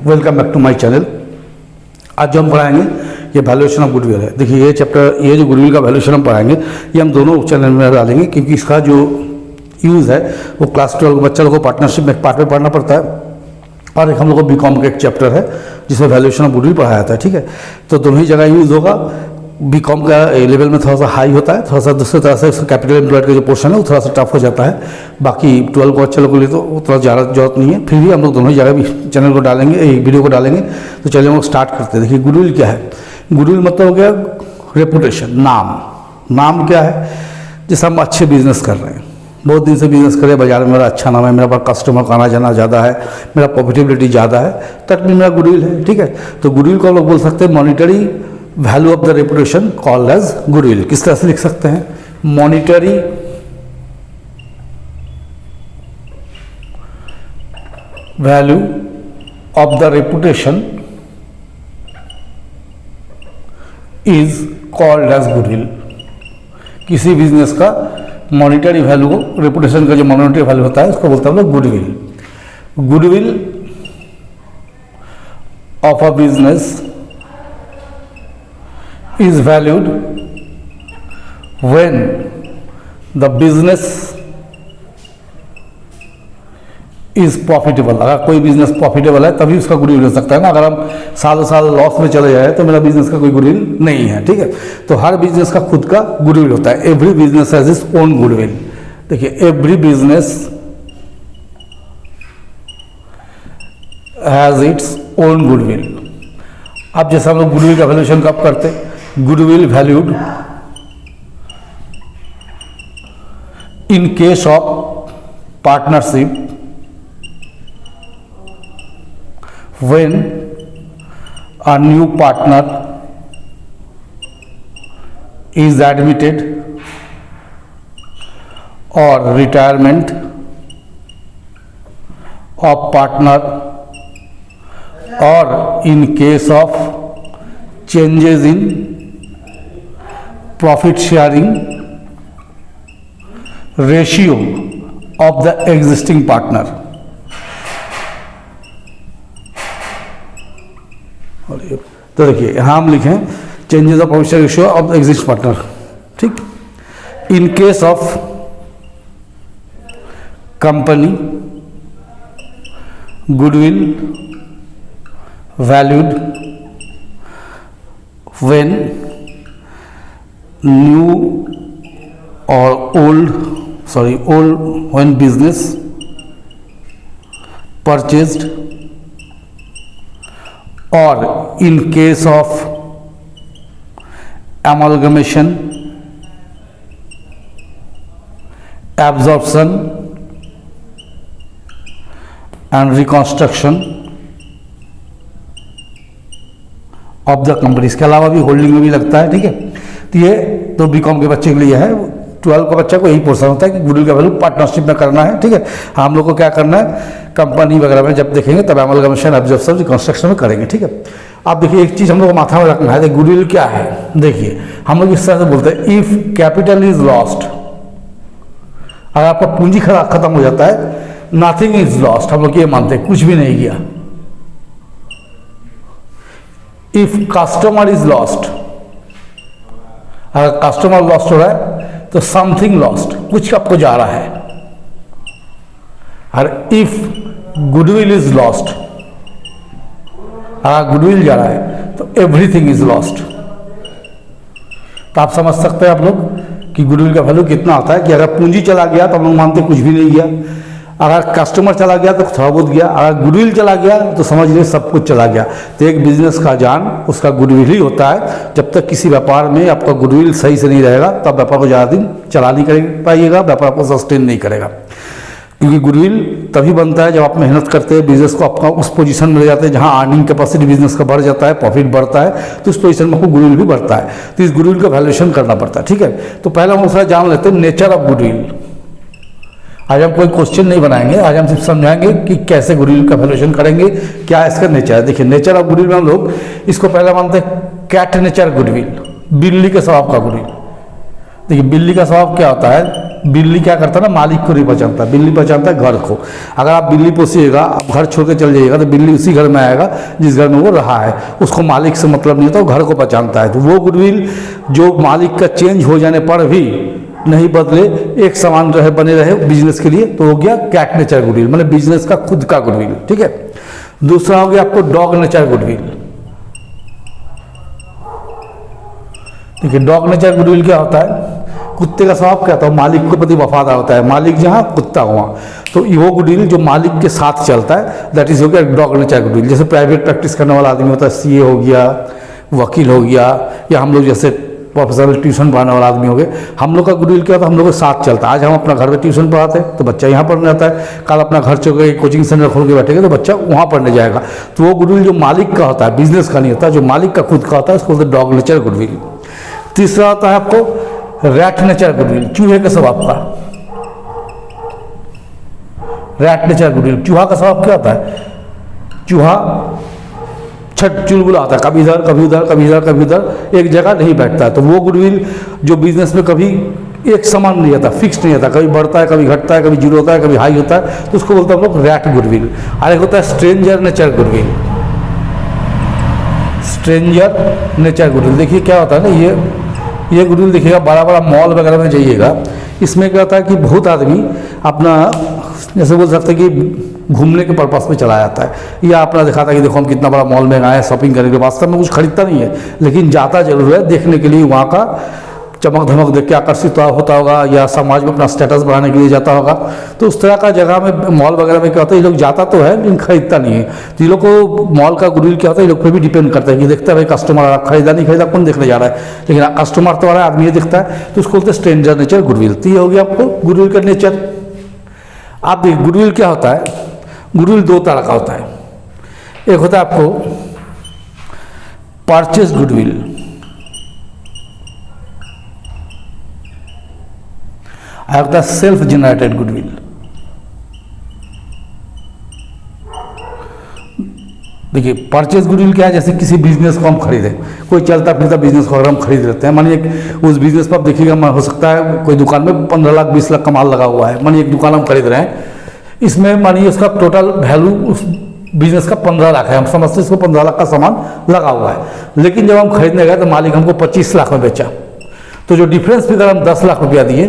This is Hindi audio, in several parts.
Welcome back to my channel. आज जो हम पढ़ाएंगे ये वैल्यूएशन ऑफ गुडविल है। देखिए ये चैप्टर, ये जो गुडविल का वैल्यूएशन हम पढ़ाएंगे ये हम दोनों चैनल में डालेंगे, क्योंकि इसका जो यूज़ है वो क्लास 12 बच्चा लोगों को पार्टनरशिप में पार्ट में पढ़ना पड़ता है, और एक हम लोग को बीकॉम का एक चैप्टर है जिसमें वैल्यूएशन ऑफ गुडविल पढ़ाया जाता है। ठीक है, तो दोनों ही जगह यूज़ होगा। बीकॉम का लेवल में थोड़ा सा हाई होता है, थोड़ा सा दूसरी तरह से उसका कैपिटल एम्प्लॉयड का जो पोर्शन है वो थोड़ा सा टफ हो जाता है। बाकी 12 को अच्छे लोगों के लिए तो थोड़ा ज़्यादा जरूरत नहीं है, फिर भी हम लोग दोनों ही जगह भी चैनल को डालेंगे, वीडियो को डालेंगे। तो चलिए हम लोग स्टार्ट करते हैं। देखिए गुडविल क्या है। गुडविल मतलब हो गया रेपुटेशन, नाम। नाम क्या है? जैसे हम अच्छे बिजनेस कर रहे हैं, बहुत दिन से बिजनेस करें, बाजार में मेरा अच्छा नाम है, मेरे पास कस्टमर का आना जाना ज़्यादा है, मेरा प्रॉफिटेबिलिटी ज़्यादा है, तब भी मेरा गुडविल है। ठीक है, तो गुडविल को हम लोग बोल सकते हैं monetary value of the reputation called as goodwill. किस तरह से लिख सकते हैं? Monetary value of the reputation is called as goodwill. किसी बिजनेस का मॉनिटरी वैल्यू को, रेपुटेशन का जो मॉनिटरी वैल्यू होता है उसको बोलते हैं हम लोग goodwill. Goodwill of a business is valued when the business is profitable। अगर कोई बिजनेस प्रॉफिटेबल है तभी उसका गुडविल हो सकता है ना। अगर हम सालों साल लॉस में चले जाए तो मेरा बिजनेस का कोई गुडविल नहीं है। ठीक है, तो हर बिजनेस का खुद का गुडविल होता है। Every business has its own goodwill. देखिए every business has its own goodwill. अब जैसे हम लोग गुडविल का वैल्यूएशन कब करते हैं? Goodwill valued in case of partnership when a new partner is admitted और रिटायरमेंट ऑफ पार्टनर, और in case of changes in profit sharing ratio of the existing partner. तो देखिए यहां हम लिखें changes of profit sharing ratio of the existing partner. ठीक, in case of company goodwill valued when when business purchased, or in case of amalgamation, absorption and reconstruction of the company. इसके अलावा भी होल्डिंग में भी लगता है। ठीक है, तो ये तो बीकॉम के बच्चे के लिए है। 12 का बच्चा को यही पोर्शन होता है कि गुडविल का वैल्यू पार्टनरशिप में करना है। ठीक है, हम लोग को क्या करना है, कंपनी वगैरह में जब देखेंगे तब एमलगमेशन, एब्जॉर्प्शन, रिकंस्ट्रक्शन में करेंगे। ठीक है, आप देखिए एक चीज़ हम लोग को माथा में रखना है, गुडविल क्या है। देखिए हम लोग इस तरह से बोलते हैं, इफ कैपिटल इज लॉस्ट, अगर आपका पूंजी खत्म हो जाता है, नथिंग इज लॉस्ट, हम लोग ये मानते हैं कुछ भी नहीं किया। इफ कस्टमर इज लॉस्ट, अगर कस्टमर लॉस्ट हो रहा है तो समथिंग लॉस्ट, कुछ आपको जा रहा है। और इफ गुडविल इज लॉस्ट, अगर गुडविल जा रहा है तो एवरीथिंग इज लॉस्ट। तो आप समझ सकते हैं आप लोग कि गुडविल का वैल्यू कितना होता है। कि अगर पूंजी चला गया तो हम लोग मानते कुछ भी नहीं गया, अगर कस्टमर चला गया तो थोड़ा बहुत गया, अगर गुडविल चला गया तो समझ लीजिए सब कुछ चला गया। तो एक बिजनेस का जान उसका गुडविल ही होता है। जब तक किसी व्यापार में आपका गुडविल सही से नहीं रहेगा तब व्यापार को ज़्यादा दिन चला नहीं कर पाइएगा, व्यापार को सस्टेन नहीं करेगा। क्योंकि गुडविल तभी बनता है जब आप मेहनत करते हैं, बिजनेस को आपका उस पोजीशन में ले जाते हैं जहां अर्निंग कैपेसिटी बिजनेस का बढ़ जाता है, प्रॉफिट बढ़ता है, तो उस पोजीशन में आपको गुडविल भी बढ़ता है। तो इस गुडविल का वैल्यूएशन करना पड़ता है। ठीक है, तो पहले हम उसका जान लेते हैं नेचर ऑफ गुडविल। आज हम कोई क्वेश्चन नहीं बनाएंगे, आज हम सिर्फ समझाएंगे कि कैसे गुडविल का वैल्यूएशन करेंगे, क्या इसका नेचर है। देखिए नेचर ऑफ गुडविल में हम लोग इसको पहले मानते हैं कैट नेचर गुडविल, बिल्ली के स्वभाव का गुडविल। देखिए बिल्ली का स्वभाव क्या होता है, बिल्ली क्या करता है ना, मालिक को नहीं पहचानता, बिल्ली पहचानता है घर को। अगर आप बिल्ली पोसिएगा, आप घर छोड़ के चल जाइएगा तो बिल्ली उसी घर में आएगा जिस घर में वो रहा है, उसको मालिक से मतलब नहीं होता, वो घर को पहचानता है। तो वो गुडविल जो मालिक का चेंज हो जाने पर भी नहीं बदले, एक समान रहे, बने रहे बिजनेस के लिए, तो हो गया कैट नेचर गुडविल, मतलब बिजनेस का खुद का गुडविल, ठीक है। दूसरा हो गया आपको डॉग नेचर गुडविल। देखिए डॉग नेचर गुडविल क्या होता है, कुत्ते का स्वभाव क्या होता है, मालिक के प्रति वफादार होता है, मालिक जहाँ कुत्ता वहाँ। तो वो गुडविल जो मालिक के साथ चलता है, दैट इज हो गया डॉग नेचर गुडविल। जैसे प्राइवेट प्रैक्टिस करने वाला आदमी होता है, सीए हो गया, वकील हो गया, या हम लोग जैसे प्रोफेशनल ट्यूशन पढ़ाने वाला आदमी हो गए, हम लोग का गुडविल क्या होता है, हम लोग के साथ चलता है। आज हम अपना घर में ट्यूशन पढ़ाते हैं तो बच्चा यहाँ पढ़ने जाता है, कल अपना घर छोड़ के कोचिंग सेंटर खोल के बैठेगा तो बच्चा वहाँ पढ़ने जाएगा। तो वो गुडविल जो मालिक का होता है, बिजनेस का नहीं होता, जो मालिक का खुद का होता है, उसको बोलते हैं डॉग नेचर गुडविल। तीसरा होता है आपको रैट नेचर गुडविल, चूहे के स्वभाव का। रैट नेचर गुडविल, चूहा का स्वभाव क्या होता है, चूहा चुलबुला होता है, कभी इधर कभी उधर, कभी इधर कभी उधर, एक जगह नहीं बैठता है। तो वो गुडविल जो बिजनेस में कभी एक समान नहीं आता, फिक्स नहीं आता, कभी बढ़ता है, कभी घटता है, कभी जीरो होता है, कभी हाई होता है, तो उसको बोलते हैं हम लोग रैट गुडविल। और एक होता है stranger nature goodwill. Stranger nature goodwill, देखिए क्या होता है ना, ये गुडविल देखिएगा, बड़ा बड़ा मॉल वगैरह में जाइएगा, इसमें क्या होता है कि बहुत आदमी अपना जैसे बोल सकते हैं कि घूमने के पर्पस में चला जाता है, या अपना दिखाता है कि देखो हम कितना बड़ा मॉल में आए हैं शॉपिंग करने के, वास्तव में कुछ खरीदता नहीं है, लेकिन जाता जरूर है देखने के लिए, वहाँ का चमक धमक देख के आकर्षित होता होगा, या समाज में अपना स्टेटस बढ़ाने के लिए जाता होगा। तो उस तरह का जगह में मॉल वगैरह में क्या होता है, ये लोग जाता तो है लेकिन खरीदता नहीं है। तो ये लोग को मॉल का गुडविल क्या होता है, ये लोग पे भी डिपेंड करता है कि देखता है भाई कस्टमर आ रहा, खरीदा नहीं खरीदा कौन देखने जा रहा है, लेकिन कस्टमर तो आ रहा है, आदमी ये दिखता है, तो उसको बोलते हैं स्ट्रेंजर नेचर गुडविल। तो ये हो गया आपको गुडविल का नेचर। आप देखिए गुडविल क्या होता है, गुडविल दो तरह का होता है। एक होता है आपको परचेज गुडविल, एक होता है सेल्फ जनरेटेड गुडविल। देखिए परचेज गुडविल क्या है, जैसे किसी बिजनेस को हम खरीदें, कोई चलता फिरता बिजनेस को अगर हम खरीद लेते हैं, मानिए उस बिजनेस पर आप देखिएगा, हो सकता है कोई दुकान में 15 लाख 20 लाख का माल लगा हुआ है, मानिए एक दुकान हम खरीद रहे हैं, इसमें मानिए उसका टोटल वैल्यू उस बिजनेस का 15 लाख है, हम समझते हैं इसको 15 लाख का सामान लगा हुआ है, लेकिन जब हम खरीदने गए तो मालिक हमको 25 लाख में बेचा। तो जो डिफरेंस फिगर हम 10 लाख रुपया दिए,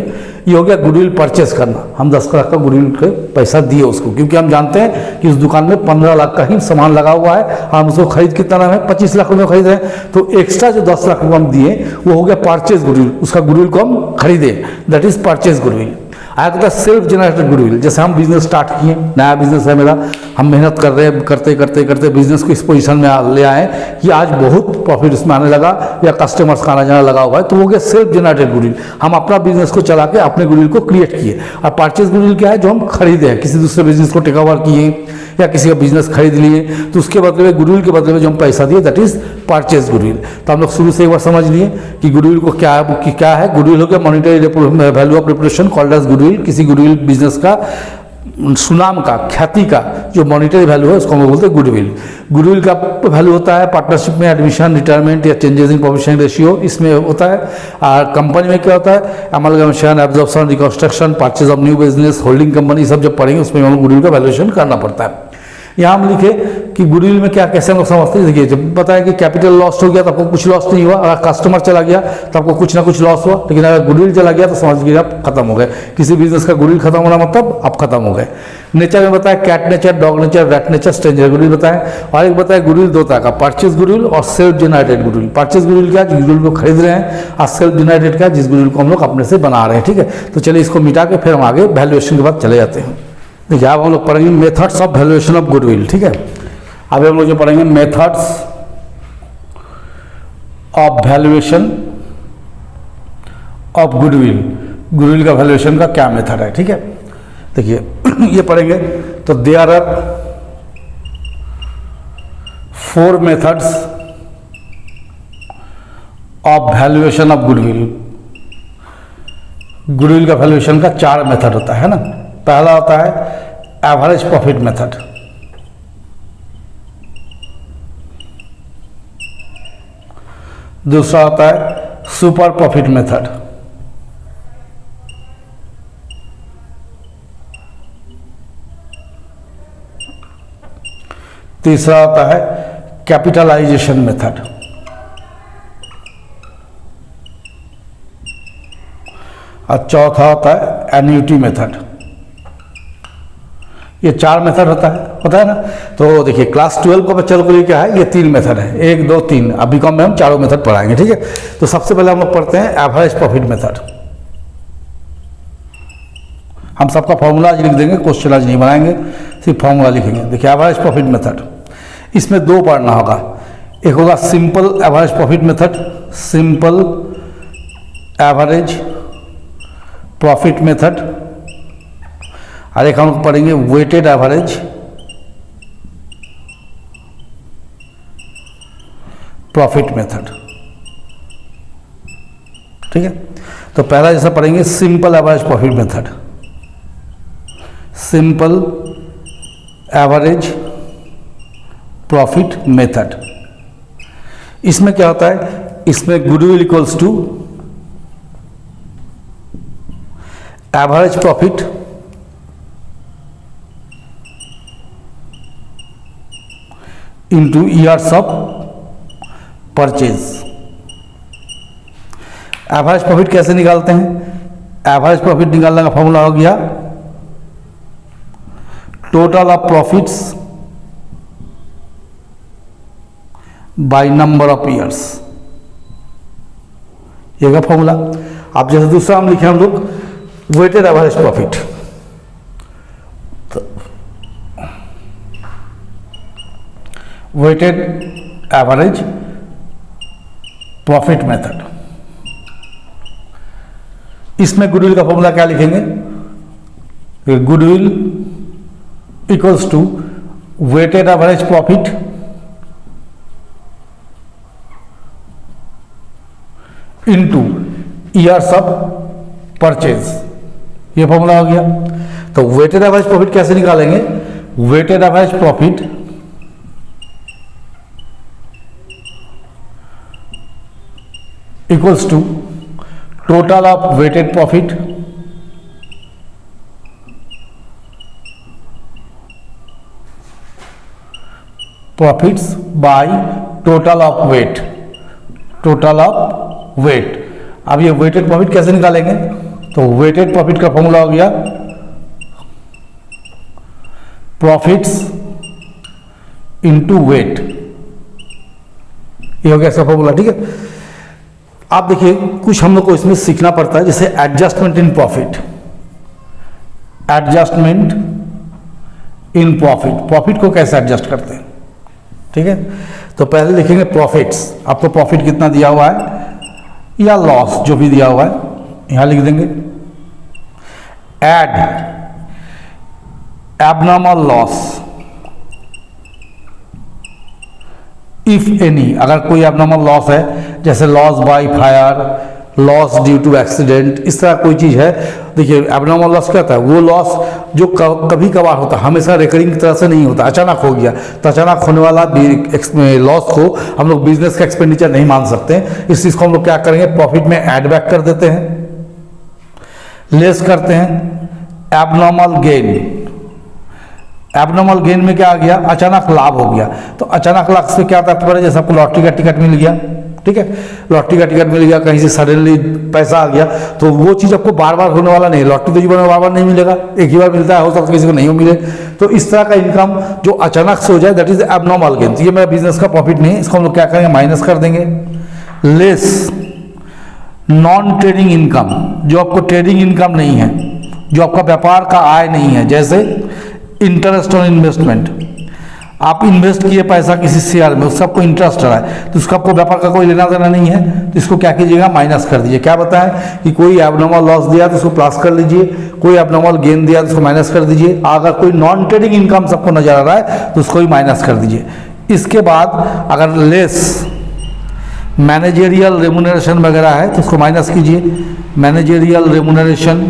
ये हो गया गुडविल परचेस करना। हम 10 लाख का गुडविल के पैसा दिए उसको, क्योंकि हम जानते हैं कि उस दुकान में 15 लाख का ही सामान लगा हुआ है, हम उसको खरीद कितना नाम है 25 लाख रुपये खरीद रहे हैं, तो एक्स्ट्रा जो 10 लाख रुपये हम दिए वो हो गया परचेज गुडविल, उसका गुडविल को हम खरीदे, दैट इज परचेज गुडविल। आया तो सेल्फ जनरेटेड गुडविल, जैसे हम बिजनेस स्टार्ट किए, नया बिजनेस है मेरा, हम मेहनत कर रहे हैं, करते करते करते बिजनेस को इस पोजीशन में ले आए कि आज बहुत प्रॉफिट उसमें आने लगा, या कस्टमर्स का आना जाना लगा हुआ है, तो वो गया सेल्फ जनरेटेड गुडविल। हम अपना बिजनेस को चला के अपने गुडविल को क्रिएट किए। और परचेज गुडविल क्या है, जो हम खरीदे हैं, किसी दूसरे बिजनेस को टेक ओवर किए या किसी का बिजनेस खरीद लिए, तो उसके बदले में गुडविल के बदले में जो हम पैसा दिए, दैट इज परचेज गुडविल। तो हम लोग शुरू से एक बार समझ लिए कि गुडविल को क्या है, गुडविल हो गया monetary value of reputation called as goodwill. किसी गुडविल बिजनेस का सुनाम का, ख्याति का जो मॉनिटरी वैल्यू है उसको हम बोलते हैं गुडविल। गुडविल का वैल्यू होता है पार्टनरशिप में एडमिशन, रिटायरमेंट या चेंजेस इन प्रोफेशन रेशियो, इसमें होता है। और कंपनी में क्या होता है, amalgamation, absorption, reconstruction, purchase of new business, holding company, सब जब पढ़ेंगे उसमें हम गुडविल का वैल्यूएशन करना पड़ता है। यहाँ हम लिखे कि गुडविल में क्या कैसे हम लोग समझते हैं। देखिए जब पता है कि कैपिटल लॉस हो गया तो आपको कुछ लॉस नहीं हुआ, अगर कस्टमर चला गया तो आपको कुछ ना कुछ लॉस हुआ, लेकिन अगर गुडविल चला गया तो समझ लीजिए आप खत्म हो गए। किसी बिजनेस का गुडविल खत्म होना मतलब आप खत्म हो गए। नेचर में बताया cat nature, dog nature, rat nature, stranger goodwill बताया। और एक बताया गुडविल दो तरह का, परचेज गुडविल और self generated goodwill. Purchase goodwill क्या, जिस गुडविल को खरीद रहे हैं, और सेल्फ जनरेटेड क्या, जिस गुडविल को हम लोग अपने से बना रहे हैं। ठीक है, तो चलिए इसको मिटा के फिर हम आगे वैल्यूएशन के बाद चले जाते हैं। देखिए अब हम लोग पढ़ेंगे methods of valuation of goodwill. ठीक है, अभी हम लोग जो पढ़ेंगे methods of valuation of goodwill. Goodwill का वैल्यूएशन का क्या मेथड है। ठीक है, देखिए ये पढ़ेंगे तो there are 4 methods of valuation of goodwill. Goodwill का वैल्यूएशन का 4 मेथड होता है ना। पहला होता है एवरेज प्रॉफिट मेथड, दूसरा होता है सुपर प्रॉफिट मेथड, तीसरा होता है कैपिटलाइजेशन मेथड, और चौथा होता है एन्युटी मेथड। ये 4 मेथड होता है ना। तो देखिए क्लास 12 का बच्चों के लिए क्या है, ये 3 मेथड है, 1 2 3। अब बीकॉम में हम चारों मेथड पढ़ाएंगे, ठीक है। तो सबसे पहले हम लोग पढ़ते हैं एवरेज प्रॉफिट मेथड। हम सबका फॉर्मूला आज लिख देंगे, क्वेश्चन आज नहीं बनाएंगे, सिर्फ फॉर्मूला लिखेंगे। देखिए एवरेज प्रॉफिट मेथड, इसमें 2 पढ़ना होगा। एक होगा simple average profit method, simple average profit method, और एक हम लोग पढ़ेंगे वेटेड एवरेज प्रॉफिट मेथड, ठीक है। तो पहला जैसा पढ़ेंगे simple average profit method, simple average profit method. इसमें क्या होता है, इसमें goodwill equals to average profit into years of purchase. Average profit कैसे निकालते हैं, एवरेज प्रॉफिट निकालने का फॉर्मूला हो गया total of profits by number of years, ये का फॉर्मूला। अब जैसे दूसरा हम लिखे हम लोग weighted average profit, weighted average profit method. इसमें गुडविल का फॉर्मूला क्या लिखेंगे, goodwill equals to weighted average profit into years of purchase, ये फॉर्मूला हो गया। तो वेटेड एवरेज प्रॉफिट कैसे निकालेंगे, weighted average profit equals to total of weighted profit profits by total of weight, total of weight. अब ये वेटेड प्रॉफिट कैसे निकालेंगे, तो वेटेड प्रॉफिट का फॉर्मूला हो गया प्रॉफिट्स इनटू वेट, ये हो गया इसका फॉर्मूला, ठीक है। आप देखिए कुछ हम लोग को इसमें सीखना पड़ता है, जैसे adjustment in profit, adjustment in profit, profit को कैसे एडजस्ट करते हैं, ठीक है। तो पहले लिखेंगे प्रॉफिट्स, आपको प्रॉफिट कितना दिया हुआ है या लॉस जो भी दिया हुआ है यहां लिख देंगे। Add abnormal loss if any, अगर कोई एबनॉर्मल लॉस है, जैसे loss by fire, loss due to accident, इस तरह कोई चीज़ है। देखिए एबनॉर्मल लॉस क्या होता है, वो लॉस जो कभी कभार होता है, हमेशा रिकरिंग की तरह से नहीं होता, अचानक हो गया। तो अचानक होने वाला लॉस को हम लोग बिजनेस का एक्सपेंडिचर नहीं मान सकते। इस चीज़ को हम लोग क्या करेंगे, प्रॉफिट में ऐड बैक कर देते हैं, लेस करते हैं। एबनॉर्मल गेन, एबनॉर्मल गेन में क्या आ गया, अचानक लाभ हो गया। तो अचानक लाभ से क्या तात्पर्य, जैसे आपको लॉटरी का टिकट मिल गया, ठीक है, लॉटरी का टिकट मिल गया, कहीं से सडनली पैसा आ गया, तो वो चीज़ आपको बार बार होने वाला नहीं, लॉटरी तो जीवन में बार बार नहीं मिलेगा, एक ही बार मिलता है, हो सकता है किसी को नहीं मिले। तो इस तरह का इनकम जो अचानक से हो जाए, दैट इज एबनॉर्मल गेन। ये मेरा बिजनेस का प्रॉफिट नहीं है, इसको हम लोग क्या करेंगे, माइनस कर देंगे। लेस नॉन ट्रेडिंग इनकम, जो आपको ट्रेडिंग इनकम नहीं है, जो आपका व्यापार का आय नहीं है, जैसे इंटरेस्ट ऑन इन्वेस्टमेंट, आप इन्वेस्ट किए पैसा किसी शेयर में, उसका आपको इंटरेस्ट आ रहा है, तो उसका आपको व्यापार का कोई लेना देना नहीं है, तो इसको क्या कीजिएगा, माइनस कर दीजिए। क्या बताएं कि कोई एबनॉर्मल लॉस दिया तो उसको प्लस कर लीजिए, कोई एबनॉर्मल गेन दिया तो उसको माइनस कर दीजिए। अगर कोई नॉन ट्रेडिंग इनकम सबको नजर आ रहा है तो उसको भी माइनस कर दीजिए। इसके बाद अगर लेस मैनेजेरियल रेमुनरेशन वगैरह है तो उसको माइनस कीजिए। मैनेजेरियल रेमुनरेशन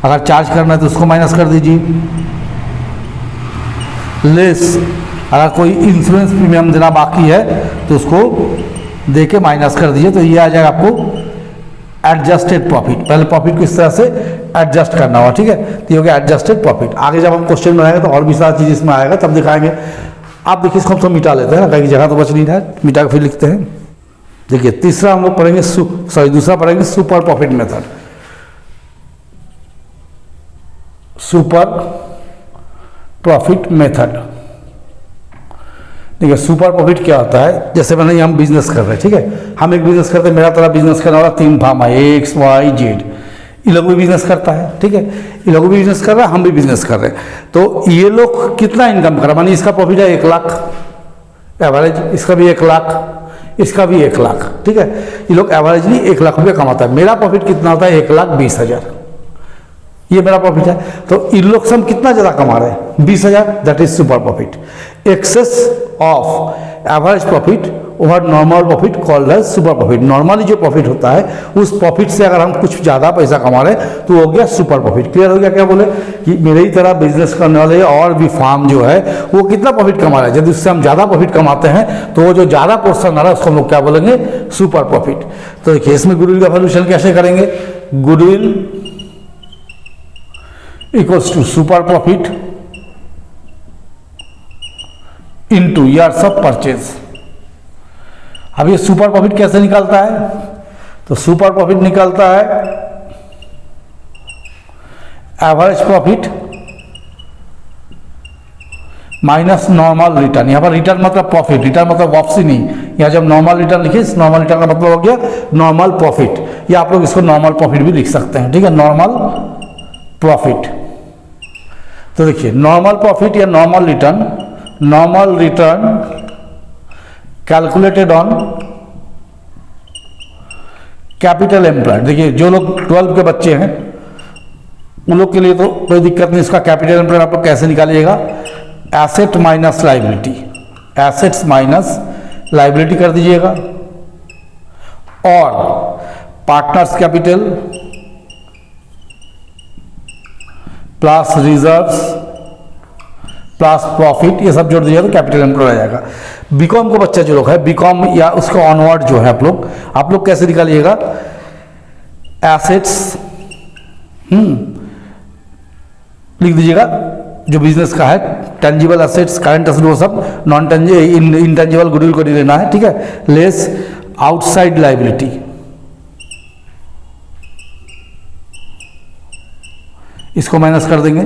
अगर चार्ज करना है तो उसको माइनस कर दीजिए। लेस अगर कोई इंश्योरेंस प्रीमियम देना बाकी है तो उसको दे के माइनस कर दीजिए। तो ये आ जाएगा आपको एडजस्टेड प्रॉफिट। पहले प्रॉफिट को इस तरह से एडजस्ट करना होगा, ठीक है। तो ये हो गया एडजस्टेड प्रॉफिट। आगे जब हम क्वेश्चन बनाएंगे तो और भी सारी चीज़ इसमें आएगा, तब दिखाएंगे। आप देखिए इसको हम तो मिटा लेते हैं ना, कहीं जगह तो बच नहीं रहा है, मिटा के फिर लिखते हैं। देखिए तीसरा हम लोग पढ़ेंगे दूसरा पढ़ेंगे super profit method. Super profit method. देखिए सुपर प्रॉफिट क्या होता है, जैसे मैंने हम बिजनेस कर रहे हैं, ठीक है, हम एक बिजनेस करते हैं, मेरा तरह बिजनेस करने वाला 3 फार्म है, एक्स वाई जेड, ये लोग भी बिजनेस करता है, ठीक है, ये लोग भी बिजनेस कर रहा है, हम भी बिजनेस कर रहे हैं। तो ये लोग कितना इनकम कर रहा है, मानी इसका प्रॉफिट है 1 लाख एवरेज, इसका भी 1 लाख, इसका भी 1 लाख, ठीक है, ये लोग एवरेजली 1 लाख रुपये कमाता है। मेरा प्रॉफिट कितना होता है, 1,20,000, ये मेरा प्रॉफिट है। तो इन लोग से हम कितना ज़्यादा कमा रहे हैं, 20,000, that is super profit. Excess of average profit over normal profit called as super profit. Normally जो प्रॉफिट होता है उस प्रॉफिट से अगर हम कुछ ज़्यादा पैसा कमा रहे हैं तो हो गया सुपर प्रॉफिट। क्लियर हो गया? क्या बोले कि मेरे ही तरह बिजनेस करने वाले और भी फार्म जो है वो कितना प्रॉफिट कमा रहे हैं, यदि उससे हम ज़्यादा प्रॉफिट कमाते हैं तो वो जो ज़्यादा पोर्सन आ रहा है उसको हम लोग क्या बोलेंगे, सुपर प्रॉफिट। तो देखिए इसमें गुडविल का वैल्यूएशन कैसे करेंगे, goodwill equals to super profit into years of purchase. अब ये सुपर प्रॉफिट कैसे निकालता है, तो सुपर प्रॉफिट निकालता है average profit minus normal return. यहां पर रिटर्न मतलब प्रॉफिट, रिटर्न मतलब वापसी नहीं, यहां जब नॉर्मल रिटर्न लिखिए, इस नॉर्मल रिटर्न का मतलब हो गया नॉर्मल प्रॉफिट, या आप लोग इसको नॉर्मल प्रॉफिट भी लिख सकते हैं, ठीक है, नॉर्मल प्रॉफिट। तो देखिए नॉर्मल प्रॉफिट या normal return calculated on capital employed. देखिए जो लोग 12 के बच्चे हैं उन लोग के लिए तो कोई दिक्कत नहीं, इसका कैपिटल एम्प्लॉयड आप लोग कैसे निकालिएगा, asset minus liability, assets minus liability कर दीजिएगा, और partners capital plus reserves plus profit, ये सब जोड़ दीजिएगा तो कैपिटल एम्प्लॉयड आ जाएगा। बीकॉम को बच्चा जो लोग है, बीकॉम या उसको ऑनवर्ड जो है आप लोग कैसे निकालिएगा, एसेट्स लिख दीजिएगा जो बिजनेस का है, टेंजिबल एसेट्स, करंट एसेट, वो सब, नॉन इंटेंजिबल गुडविल को नहीं लेना है, ठीक है, लेस आउटसाइड लाइबिलिटी, इसको माइनस कर देंगे।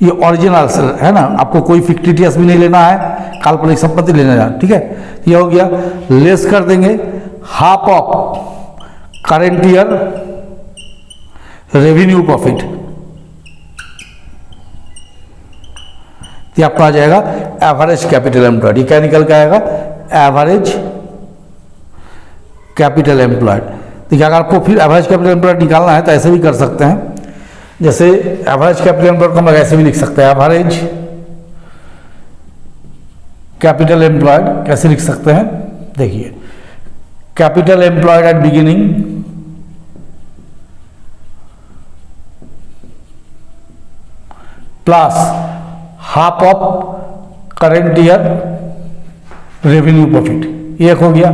ये ओरिजिनल है ना, आपको कोई फिक्टिटियस भी नहीं लेना है, काल्पनिक संपत्ति लेना है, ठीक है, ये हो गया। लेस कर देंगे half of current year revenue profit, ये आपका आ जाएगा एवरेज कैपिटल एम्प्लॉयड। ये क्या निकल के आएगा, एवरेज कैपिटल एम्प्लॉयड। देखिए अगर आपको फिर एवरेज कैपिटल एम्प्लॉयड निकालना है तो ऐसे भी कर सकते हैं, जैसे एवरेज कैपिटल एम्प्लॉयड को हम ऐसे भी लिख सकते हैं, एवरेज कैपिटल एम्प्लॉयड कैसे लिख सकते हैं, देखिए capital employed at beginning plus half of current year revenue profit, ये हो गया।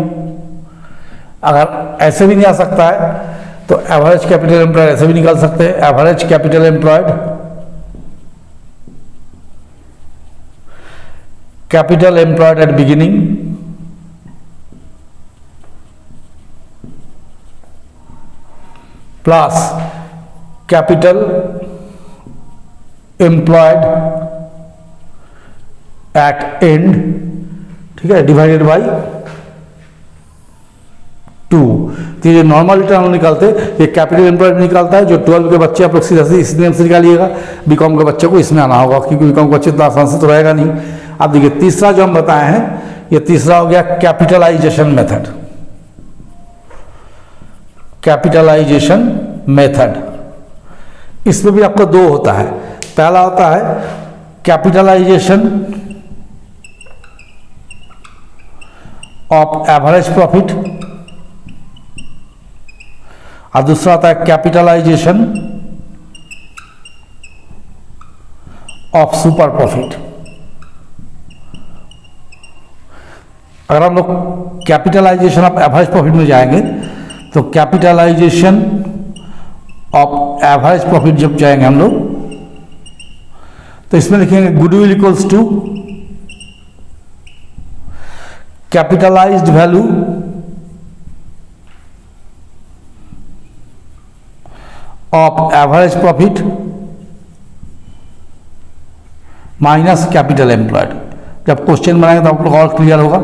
अगर ऐसे भी नहीं आ सकता है तो एवरेज कैपिटल एम्प्लॉयड ऐसे भी निकाल सकते हैं, average capital employed capital employed at beginning plus capital employed at end, ठीक है, डिवाइडेड बाई 2। तो ये नॉर्मल रिटर्न निकालते, ये कैपिटल एम्प्लॉयड निकालता है, जो 12 के बच्चे आप लोग सीधा से इस नेम से निकालिएगा, बीकॉम के बच्चे को इसमें आना होगा क्योंकि बीकॉम के बच्चे इतना आसान से तो रहेगा नहीं। अब देखिए तीसरा जो हम बताए हैं, ये तीसरा हो गया कैपिटलाइजेशन मेथड। कैपिटलाइजेशन मेथड, इसमें भी आपका 2 होता है। पहला होता है कैपिटलाइजेशन ऑफ एवरेज प्रॉफिट, और दूसरा आता है कैपिटलाइजेशन ऑफ सुपर प्रॉफिट। अगर हम लोग कैपिटलाइजेशन ऑफ एवरेज प्रॉफिट में जाएंगे तो कैपिटलाइजेशन ऑफ एवरेज प्रॉफिट जब जाएंगे हम लोग तो इसमें लिखेंगे goodwill equals to capitalised value of average profit minus capital employed. जब क्वेश्चन बनाएंगे तो आप लोग और क्लियर होगा।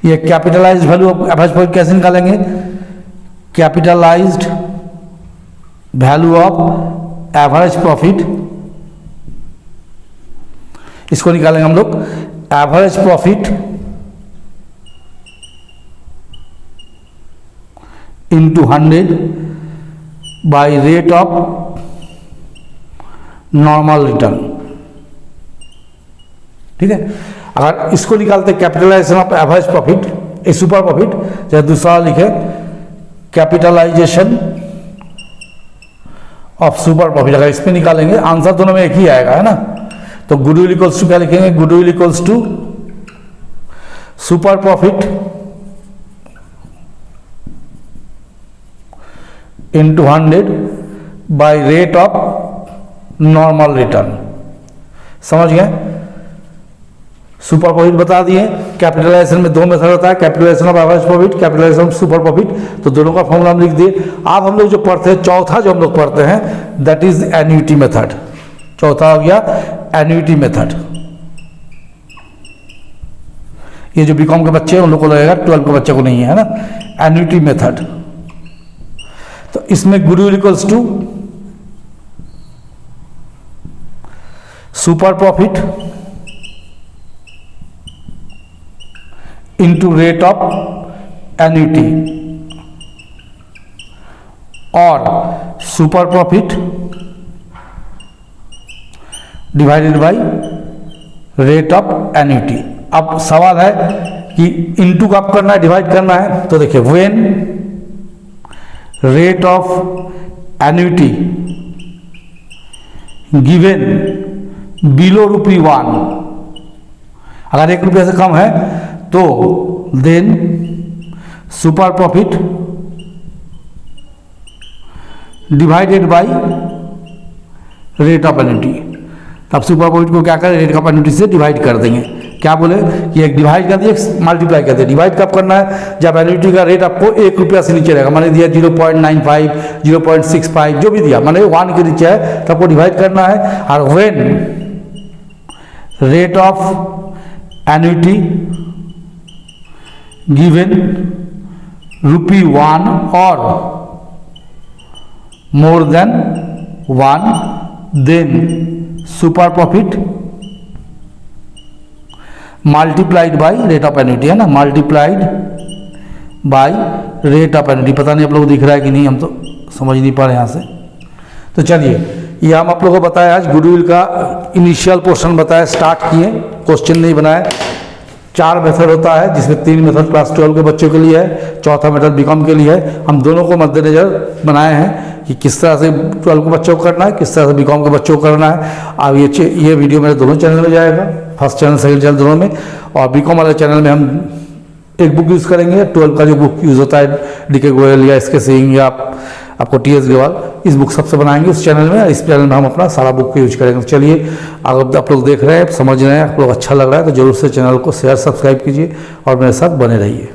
ये capitalised value of average profit कैसे निकालेंगे? Capitalised value of average profit, इसको निकालेंगे हम लोग average profit into 100 by rate of normal return. ठीक है, अगर इसको निकालते capitalisation of average profit, a super profit, चाहे दूसरा लिखे कैपिटलाइजेशन ऑफ सुपर प्रॉफिट, अगर इसमें निकालेंगे आंसर दोनों में एक ही आएगा, है ना। तो गुडविल इक्वल्स टू क्या लिखेंगे? Goodwill equals to super profit into 100 by rate of normal return. समझ गए? सुपर प्रॉफिट बता दिए। कैपिटलाइजेशन में दो मेथड होता है, capitalisation of average profit, capitalisation of super profit. तो दोनों का फॉर्मूला हम लिख दिए। अब हम लोग जो पढ़ते हैं, चौथा जो हम लोग पढ़ते हैं, दैट इज एन्युटी मेथड। चौथा हो गया एन्युटी मेथड। ये जो बीकॉम के बच्चे हैं उन लोग को लगेगा, 12 के बच्चे को नहीं है, ना। एन्युटी मेथड, तो इसमें goodwill equals to super profit into rate of annuity और super profit divided by rate of annuity. अब सवाल है कि इनटू कब करना है, डिवाइड करना है। तो देखिए, when rate of annuity given below ₹1, अगर ₹1 से कम है तो then super profit divided by rate of annuity. तब सुपर प्रॉफिट को क्या करें? रेट ऑफ एन्युटी से डिवाइड कर देंगे। क्या बोले कि एक डिवाइड कर दिए, मल्टीप्लाई कर दिए। डिवाइड कब करना है? जब एन्युटी का रेट आपको ₹1 से नीचे रहेगा। मैंने दिया 0.95, 0.65, जो भी दिया, मैंने 1 के नीचे है तब को डिवाइड करना है। और when rate of annuity given ₹1 और more than 1, then super profit multiplied by rate of annuity, है ना, multiplied by rate of annuity. पता नहीं आप लोग को दिख रहा है कि नहीं, हम तो समझ नहीं पा रहे यहाँ से। तो चलिए, ये हम आप लोगों को बताया आज गुडविल का इनिशियल पोर्शन बताया, स्टार्ट किए, क्वेश्चन नहीं बनाया। 4 मेथड होता है, जिसमें 3 मेथड क्लास 12 के बच्चों के लिए है, चौथा मेथड बीकॉम के लिए है। हम दोनों को मद्देनजर बनाए हैं कि किस तरह से 12 के बच्चों को करना है, किस तरह से बीकॉम के बच्चों को करना है। अब ये वीडियो मेरे दोनों चैनल में जाएगा, फर्स्ट चैनल सेकंड चैनल दोनों में। और बीकॉम वाले चैनल में हम एक बुक यूज़ करेंगे, 12 का जो बुक यूज़ होता है, डीके गोयल या एसके सिंह या आपको टीएस ग्रेवाल, इस बुक सबसे बनाएंगे उस चैनल में। इस चैनल में हम अपना सारा बुक को यूज करेंगे। चलिए, अगर आप लोग देख रहे हैं, समझ रहे हैं, आप लोग अच्छा लग रहा है, तो जरूर से चैनल को शेयर सब्सक्राइब कीजिए और मेरे साथ बने रहिए।